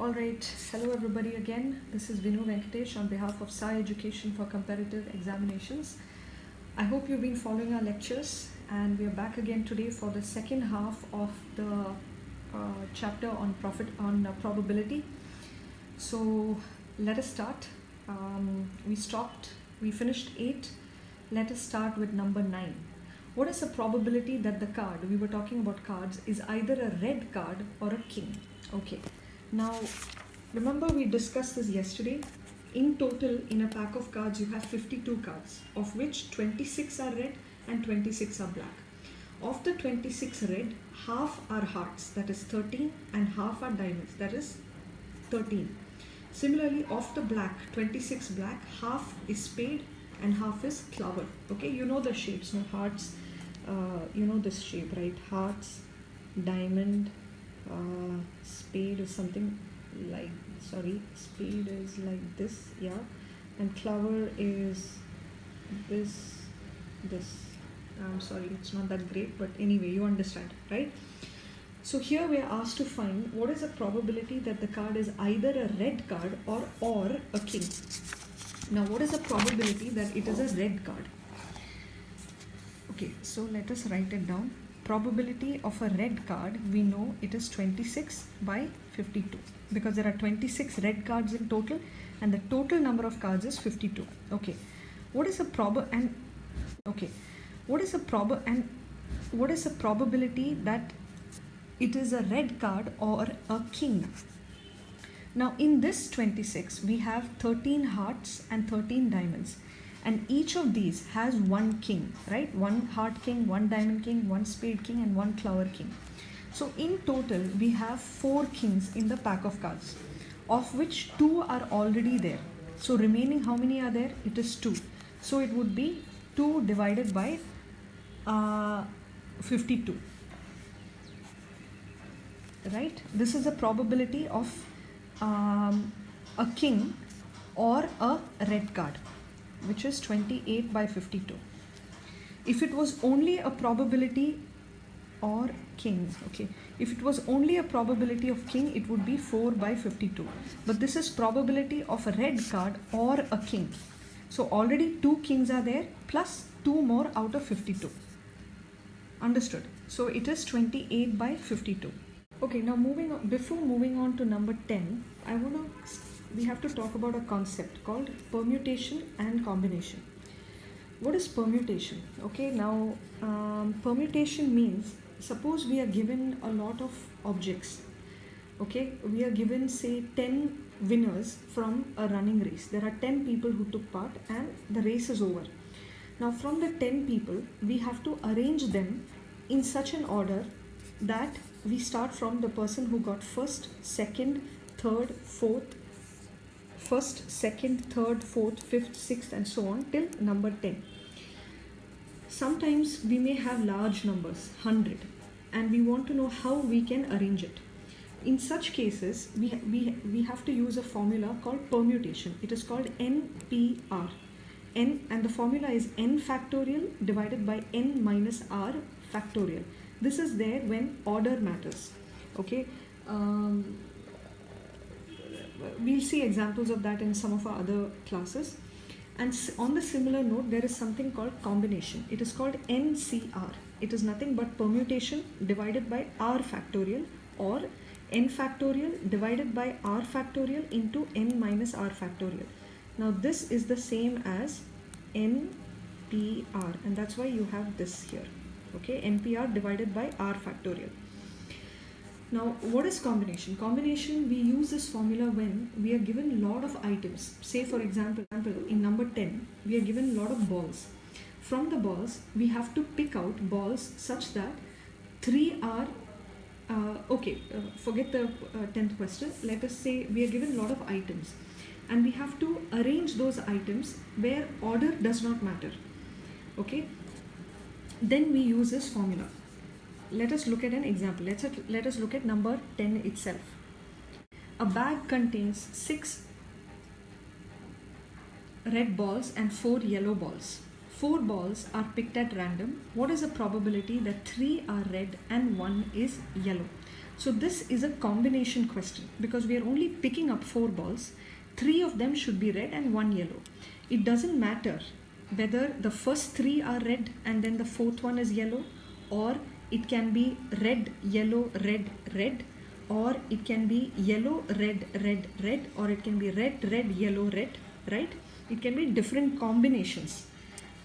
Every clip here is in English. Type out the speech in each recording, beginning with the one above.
Alright, hello everybody again. This is Vinu Venkatesh on behalf of Sai Education for Competitive Examinations. I hope you've been following our lectures, and we are back again today for the second half of the chapter on probability. So let us start. We finished 8. Let us start with number 9. What is the probability that the card, we were talking about cards, is either a red card or a king? Okay. Now, remember we discussed this yesterday. In total, in a pack of cards, you have 52 cards, of which 26 are red and 26 are black. Of the 26 red, half are hearts, that is 13, and half are diamonds, that is 13. Similarly, of the black, 26 black, half is spade and half is clover. Okay, you know the shapes, no? Hearts, you know this shape, right? Hearts, diamond, spade is something like, spade is like this, yeah, and clover is this. I'm sorry, it's not that great, but anyway, you understand, right? So here we are asked to find what is the probability that the card is either a red card or a king. Now, what is the probability that it is a red card? Okay, so let us write it down. Probability of a red card, we know it is 26 by 52, because there are 26 red cards in total and the total number of cards is 52. Okay, what is the probability that it is a red card or a king? Now in this 26 we have 13 hearts and 13 diamonds, and each of these has one king, right? One heart king, one diamond king, one spade king, and one clover king. So in total we have 4 kings in the pack of cards, of which 2 are already there. So remaining, how many are there? It is 2. So it would be 2 divided by 52, right? This is the probability of a king or a red card, which is 28 by 52. If it was only a probability or king, okay, if it was only a probability of king, it would be 4 by 52. But this is probability of a red card or a king. So already 2 kings are there plus 2 more out of 52. Understood? So it is 28 by 52. Okay, now before moving on to number 10, we have to talk about a concept called permutation and combination. What is permutation? Okay, now permutation means, suppose we are given a lot of objects. Okay, we are given say 10 winners from a running race. There are 10 people who took part and the race is over. Now from the 10 people, we have to arrange them in such an order that we start from the person who got first, second, third, fourth, fifth, sixth, and so on till number 10. Sometimes we may have large numbers, 100, and we want to know how we can arrange it. In such cases, we have to use a formula called permutation. It is called NPR. And the formula is n factorial divided by n minus r factorial. This is there when order matters. Okay, we'll see examples of that in some of our other classes. And on the similar note, there is something called combination. It is called NCR. It is nothing but permutation divided by r factorial, or n factorial divided by r factorial into n minus r factorial. Now this is the same as NPR, and that's why you have this here. Okay, NPR divided by r factorial. Now, what is combination? Combination, we use this formula when we are given a lot of items. Say for example, in number 10, we are given a lot of balls. From the balls, we have to pick out balls such that 3 are, forget the 10th question. Let us say we are given a lot of items, and we have to arrange those items where order does not matter. Okay, then we use this formula. Let us look at an example. Let us look at number 10 itself. A bag contains 6 red balls and 4 yellow balls. 4 balls are picked at random. What is the probability that 3 are red and 1 is yellow? So this is a combination question because we are only picking up 4 balls. 3 of them should be red and 1 yellow. It doesn't matter whether the first 3 are red and then the 4th one is yellow, or it can be red, yellow, red, red, or it can be yellow, red, red, red, or it can be red, red, yellow, red, right? It can be different combinations.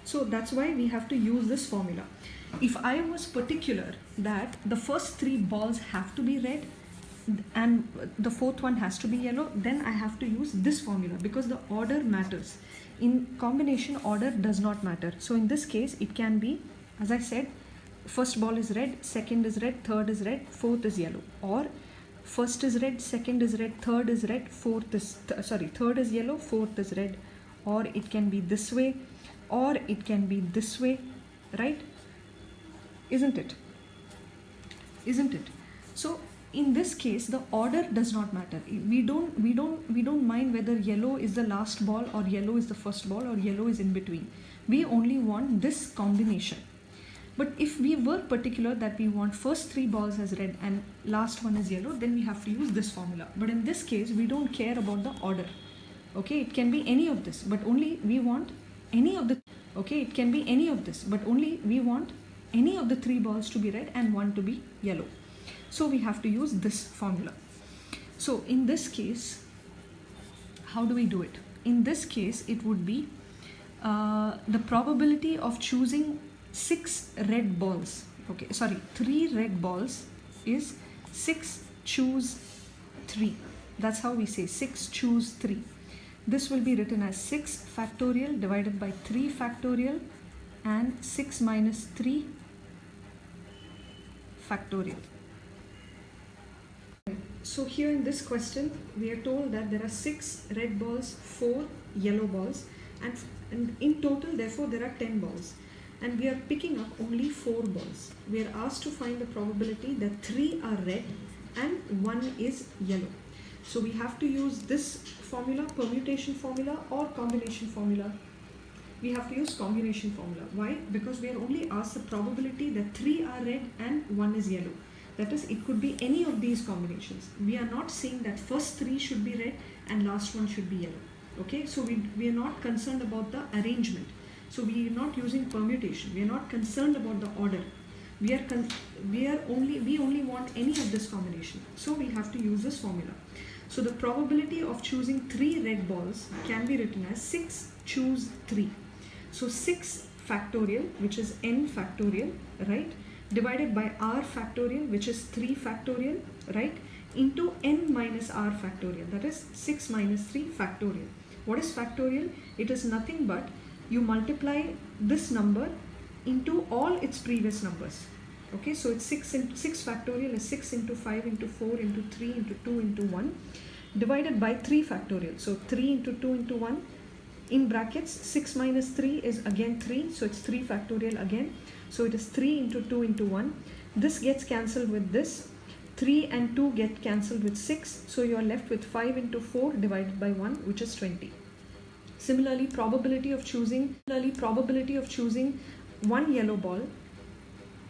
So that's why we have to use this formula. If I was particular that the first 3 balls have to be red and the 4th one has to be yellow, then I have to use this formula because the order matters. In combination, order does not matter. So in this case, it can be, as I said, first ball is red, second is red, third is red, fourth is yellow, or first is red, second is red, third is red, third is yellow, fourth is red, or it can be this way, or it can be this way, right? Isn't it? Isn't it? So in this case, the order does not matter. We don't mind whether yellow is the last ball or yellow is the first ball or yellow is in between. We only want this combination. But if we were particular that we want first 3 balls as red and last one is yellow, then we have to use this formula. But in this case, we don't care about the order. Okay, it can be any of this, but only we want any of the, okay, it can be any of this, but only we want any of the 3 balls to be red and 1 to be yellow. So we have to use this formula. So in this case, how do we do it? In this case, it would be the probability of choosing 6 red balls, okay, sorry, 3 red balls is 6 choose 3. That's how we say 6 choose 3. This will be written as 6 factorial divided by 3 factorial and 6 minus 3 factorial. So here in this question, we are told that there are 6 red balls, 4 yellow balls, and in total, therefore, there are 10 balls. And we are picking up only 4 balls. We are asked to find the probability that 3 are red and 1 is yellow. So we have to use this formula, permutation formula or combination formula. We have to use combination formula. Why? Because we are only asked the probability that 3 are red and 1 is yellow. That is, it could be any of these combinations. We are not saying that first 3 should be red and last one should be yellow. Okay, so we are not concerned about the arrangement. So we are not using permutation. We are not concerned about the order. We only want any of this combination. So we have to use this formula. So the probability of choosing 3 red balls can be written as 6 choose 3. So 6 factorial, which is n factorial, right, divided by r factorial, which is 3 factorial, right, into n minus r factorial, that is 6 minus 3 factorial. What is factorial? It is nothing but you multiply this number into all its previous numbers. Okay, so it's 6 factorial is 6 into 5 into 4 into 3 into 2 into 1 divided by 3 factorial. So 3 into 2 into 1 in brackets, 6 minus 3 is again 3, so it's 3 factorial again. So it is 3 into 2 into 1. This gets cancelled with this. 3 and 2 get cancelled with 6. So you are left with 5 into 4 divided by 1, which is 20. Similarly, probability of choosing 1 yellow ball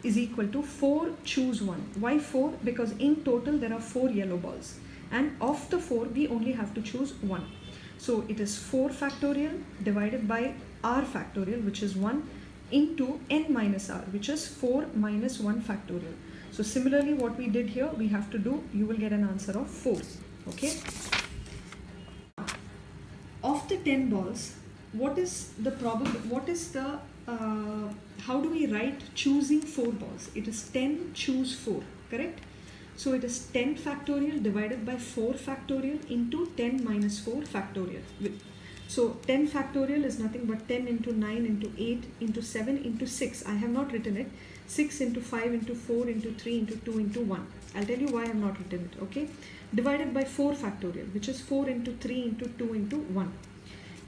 is equal to 4 choose 1. Why 4? Because in total there are 4 yellow balls, and of the 4 we only have to choose 1. So it is 4 factorial divided by r factorial, which is 1, into n minus r, which is 4 minus 1 factorial. So similarly, what we did here, we have to do, you will get an answer of 4. Okay. Of the 10 balls, what is the how do we write choosing 4 balls? It is 10 choose 4, correct? So it is 10 factorial divided by 4 factorial into 10 minus 4 factorial. So 10 factorial is nothing but 10 into 9 into 8 into 7 into 6. I have not written it. 6 into 5 into 4 into 3 into 2 into 1. I'll tell you why I have not written it, okay? Divided by 4 factorial, which is 4 into 3 into 2 into 1.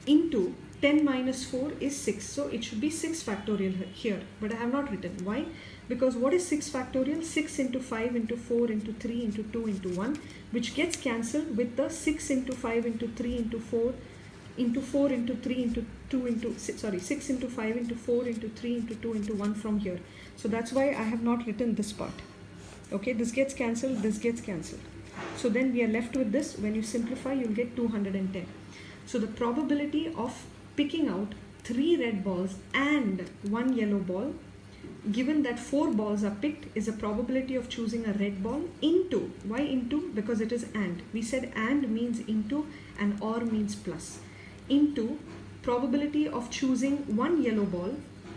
Into 10 minus 4 is 6. So it should be 6 factorial here, but I have not written. Why? Because what is 6 factorial? 6 into 5 into 4 into 3 into 2 into 1, which gets cancelled with the 6 into 5 into 3 into 4 into 4 into 3 into 2 into, 6 into 5 into 4 into 3 into 2 into 1 from here. So that's why I have not written this part. Okay, this gets cancelled, this gets cancelled. So then we are left with this. When you simplify, you'll get 210. So the probability of picking out 3 red balls and 1 yellow ball, given that 4 balls are picked, is a probability of choosing a red ball into, why into? Because it is and. We said and means into and or means plus. Into probability of choosing 1 yellow ball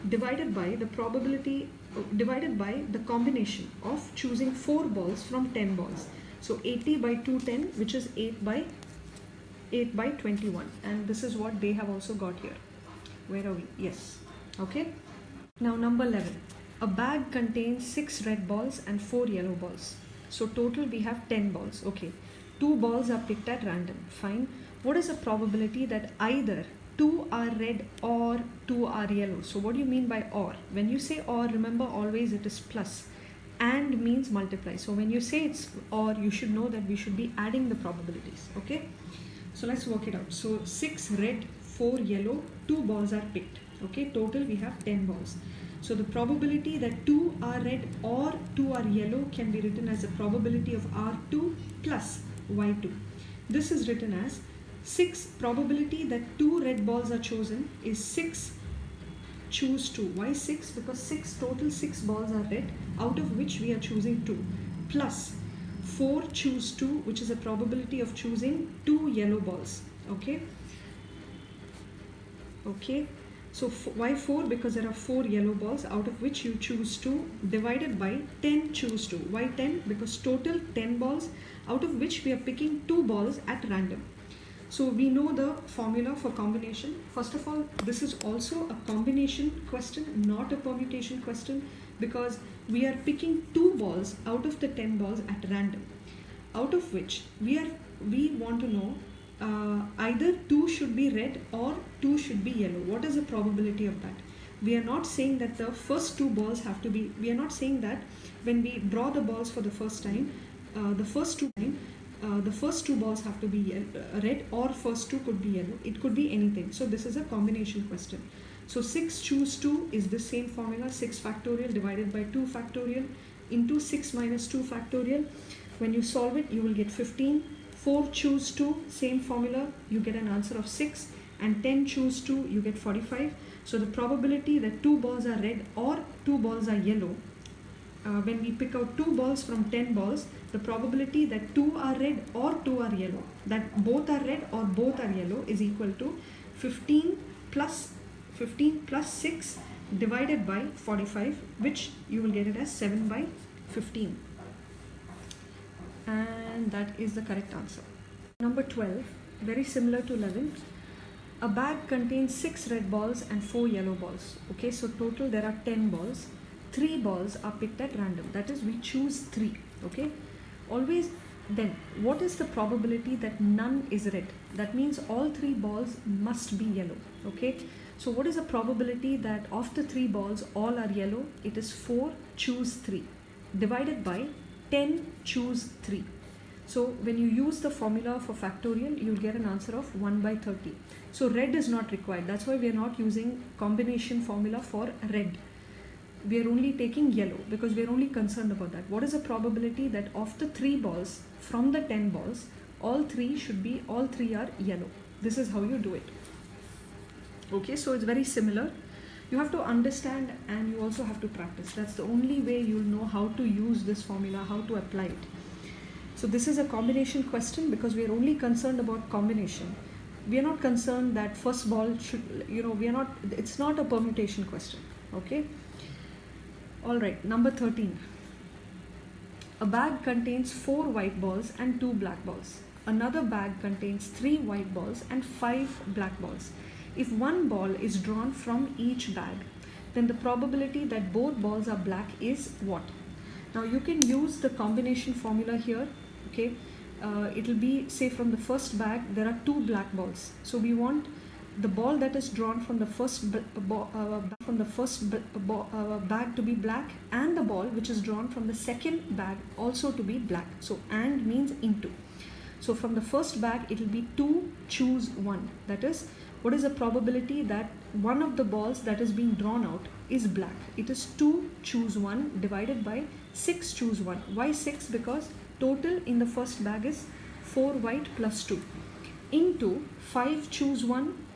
divided by the probability, divided by the combination of choosing 4 balls from 10 balls. So 80 by 210, which is 8 by 21, and this is what they have also got here. Where are we? Yes. Okay. Now number 11. A bag contains 6 red balls and 4 yellow balls. So total we have 10 balls. Okay. 2 balls are picked at random. Fine. What is the probability that either 2 are red or 2 are yellow? So what do you mean by or? When you say or, remember always it is plus. And means multiply. So when you say it's or, you should know that we should be adding the probabilities. Okay. So let's work it out. So 6 red, 4 yellow, 2 balls are picked. Okay, total we have 10 balls. So the probability that 2 are red or 2 are yellow can be written as the probability of R2 plus Y2. This is written as 6 probability that 2 red balls are chosen is 6 choose 2. Why 6? Because 6 balls are red, out of which we are choosing 2, plus 4 choose 2, which is a probability of choosing 2 yellow balls. Okay. Okay. So why 4? Because there are 4 yellow balls, out of which you choose 2, divided by 10 choose 2. Why 10? Because total 10 balls, out of which we are picking 2 balls at random. So we know the formula for combination. First of all, this is also a combination question, not a permutation question, because we are picking 2 balls out of the 10 balls at random, out of which we want to know either 2 should be red or 2 should be yellow. What is the probability of that? We are not saying that the first 2 balls have to be, we are not saying that when we draw the balls for the first time, the first two balls have to be red, or first 2 could be yellow. It could be anything. So this is a combination question. So 6 choose 2 is the same formula, 6 factorial divided by 2 factorial into 6 minus 2 factorial. When you solve it, you will get 15. 4 choose 2, same formula, you get an answer of 6, and 10 choose 2, you get 45. So the probability that 2 balls are red or 2 balls are yellow, when we pick out 2 balls from 10 balls, the probability that 2 are red or 2 are yellow, that both are red or both are yellow, is equal to 15 plus 6 divided by 45, which you will get it as 7 by 15. And that is the correct answer. Number 12, very similar to 11. A bag contains 6 red balls and 4 yellow balls. Okay, so total there are 10 balls. 3 balls are picked at random. That is, we choose 3. Okay, always. Then what is the probability that none is red? That means all 3 balls must be yellow. Okay, so what is the probability that of the 3 balls all are yellow? It is 4 choose 3 divided by 10 choose 3. So when you use the formula for factorial, you'll get an answer of 1 by 30. So red is not required. That's why we are not using combination formula for red. We are only taking yellow because we are only concerned about that. What is the probability that of the 3 balls from the 10 balls, all 3 are yellow? This is how you do it. Okay, so it's very similar. You have to understand and you also have to practice. That's the only way you'll know how to use this formula, how to apply it. So this is a combination question because we are only concerned about combination. We are not concerned that first ball should, it's not a permutation question. Okay. All right, number 13. A bag contains 4 white balls and 2 black balls. Another bag contains 3 white balls and 5 black balls. If one ball is drawn from each bag, then the probability that both balls are black is what? Now you can use the combination formula here. Okay, it will be, say, from the first bag there are 2 black balls. So we want the ball that is drawn from the first bag to be black, and the ball which is drawn from the second bag also to be black. So and means into. So from the first bag it will be 2 choose 1. That is, what is the probability that one of the balls that is being drawn out is black? It is 2 choose 1 divided by 6 choose 1. Why 6? Because total in the first bag is 4 white plus 2 into 5 choose 1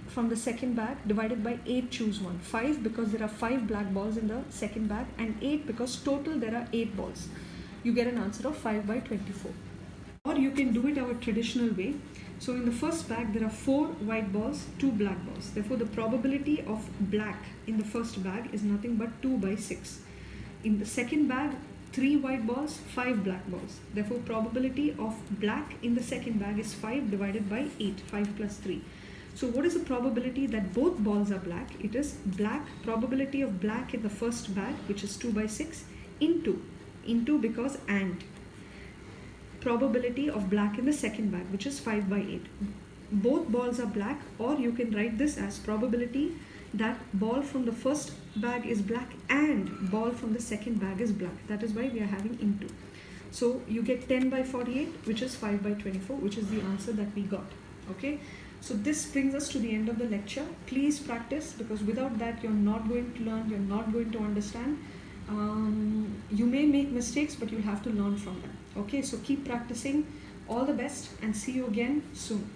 from the second bag divided by 8 choose 1. 5 because there are 5 black balls in the second bag, and 8 because total there are 8 balls. You get an answer of 5 by 24. Or you can do it our traditional way. So in the first bag there are 4 white balls, 2 black balls. Therefore the probability of black in the first bag is nothing but 2 by 6. In the second bag, 3 white balls, 5 black balls. Therefore probability of black in the second bag is 5 divided by 8, 5 plus 3. So what is the probability that both balls are black? It is black, probability of black in the first bag, which is 2 by 6, into because and probability of black in the second bag, which is 5 by 8. Both balls are black, or you can write this as probability that ball from the first bag is black and ball from the second bag is black. That is why we are having into. So you get 10 by 48, which is 5 by 24, which is the answer that we got. Okay. So this brings us to the end of the lecture. Please practice, because without that you're not going to learn, you're not going to understand. You may make mistakes, but you have to learn from them. Okay, so keep practicing. All the best, and see you again soon.